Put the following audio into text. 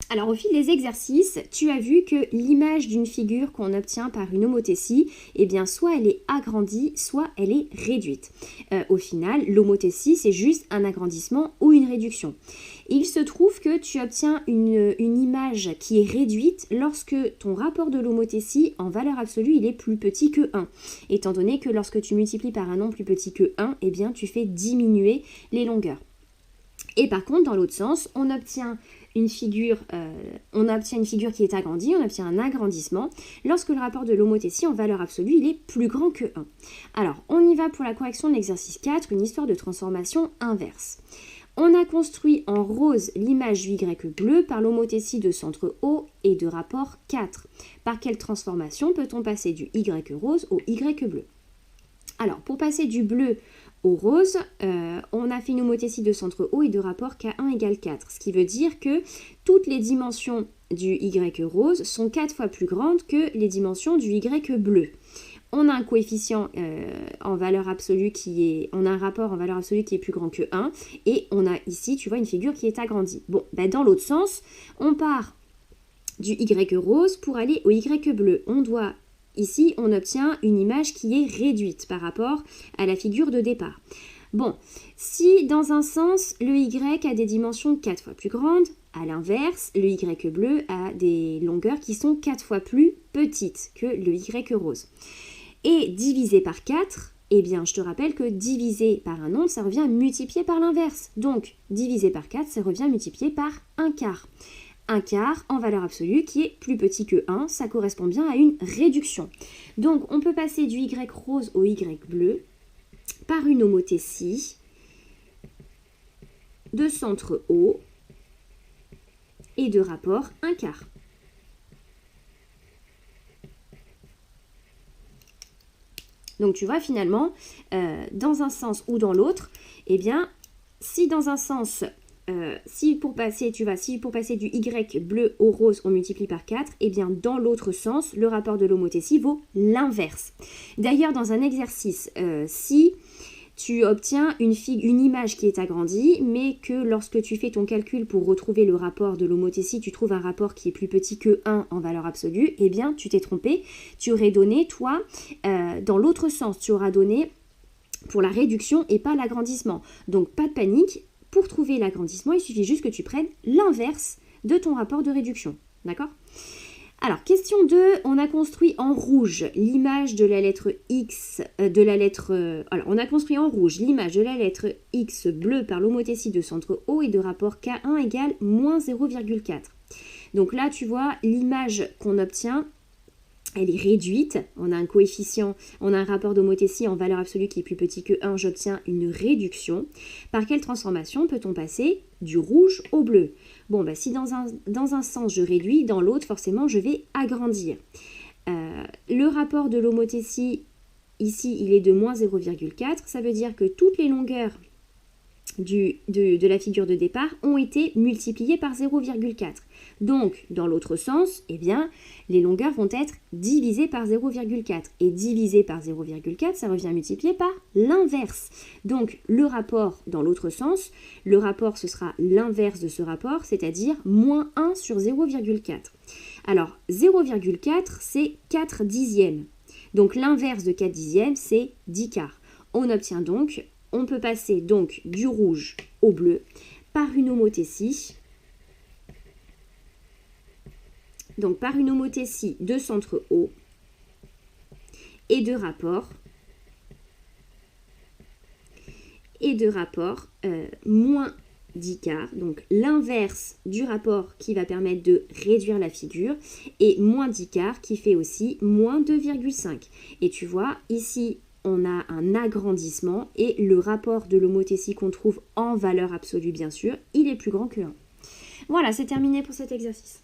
Alors au fil des exercices, tu as vu que l'image d'une figure qu'on obtient par une homothétie, eh bien soit elle est agrandie, soit elle est réduite. Au final, l'homothétie c'est juste un agrandissement ou une réduction. Il se trouve que tu obtiens une image qui est réduite lorsque ton rapport de l'homothétie en valeur absolue il est plus petit que 1. Étant donné que lorsque tu multiplies par un nombre plus petit que 1, eh bien tu fais diminuer les longueurs. Et par contre, dans l'autre sens, on obtient une figure qui est agrandie, on obtient un agrandissement lorsque le rapport de l'homothétie en valeur absolue il est plus grand que 1. Alors, on y va pour la correction de l'exercice 4, une histoire de transformation inverse. On a construit en rose l'image du Y bleu par l'homothétie de centre O et de rapport 4. Par quelle transformation peut-on passer du Y rose au Y bleu? Alors, pour passer du bleu au rose, on a fait une homothétie de centre O et de rapport K1 égale 4, ce qui veut dire que toutes les dimensions du Y rose sont 4 fois plus grandes que les dimensions du Y bleu. On a un coefficient en valeur absolue on a un rapport en valeur absolue qui est plus grand que 1, et on a ici, tu vois, une figure qui est agrandie. Bon, ben dans l'autre sens, on part du Y rose pour aller au Y bleu. Ici, on obtient une image qui est réduite par rapport à la figure de départ. Bon, si dans un sens, le Y a des dimensions 4 fois plus grandes, à l'inverse, le Y bleu a des longueurs qui sont 4 fois plus petites que le Y rose. Et divisé par 4, eh bien, je te rappelle que diviser par un nombre, ça revient à multiplier par l'inverse. Donc, divisé par 4, ça revient à multiplier par un quart. Un quart en valeur absolue qui est plus petit que 1, ça correspond bien à une réduction. Donc on peut passer du Y rose au Y bleu par une homothétie de centre O et de rapport un quart. Donc tu vois finalement, dans un sens ou dans l'autre, eh bien si dans un sens... si pour passer du Y bleu au rose, on multiplie par 4, et bien dans l'autre sens, le rapport de l'homothétie vaut l'inverse. D'ailleurs, dans un exercice, si tu obtiens une image qui est agrandie, mais que lorsque tu fais ton calcul pour retrouver le rapport de l'homothétie, tu trouves un rapport qui est plus petit que 1 en valeur absolue, eh bien tu t'es trompé. Tu aurais donné, toi, dans l'autre sens, tu auras donné pour la réduction et pas l'agrandissement. Donc pas de panique. Pour trouver l'agrandissement, il suffit juste que tu prennes l'inverse de ton rapport de réduction. D'accord? Alors, question 2, on a construit en rouge l'image de la lettre X, on a construit en rouge l'image de la lettre X bleue par l'homothétie de centre O et de rapport K1 égale moins 0,4. Donc là, tu vois, l'image qu'on obtient, elle est réduite, on a un coefficient, on a un rapport d'homothétie en valeur absolue qui est plus petit que 1, j'obtiens une réduction. Par quelle transformation peut-on passer du rouge au bleu? Bon, bah, si dans un sens je réduis, dans l'autre forcément je vais agrandir. Le rapport de l'homothétie, ici il est de moins 0,4, ça veut dire que toutes les longueurs de la figure de départ ont été multipliées par 0,4. Donc, dans l'autre sens, eh bien, les longueurs vont être divisées par 0,4. Et divisé par 0,4, ça revient à multiplier par l'inverse. Donc, le rapport, dans l'autre sens, le rapport, ce sera l'inverse de ce rapport, c'est-à-dire moins 1 sur 0,4. Alors, 0,4, c'est 4 dixièmes. Donc, l'inverse de 4 dixièmes, c'est 10 quarts. On peut passer donc du rouge au bleu par une homothétie. Donc par une homothétie de centre O et de rapport moins 10 quarts. Donc l'inverse du rapport qui va permettre de réduire la figure et moins 10 quarts qui fait aussi moins 2,5. Et tu vois ici on a un agrandissement et le rapport de l'homothétie qu'on trouve en valeur absolue bien sûr, il est plus grand que 1. Voilà, c'est terminé pour cet exercice.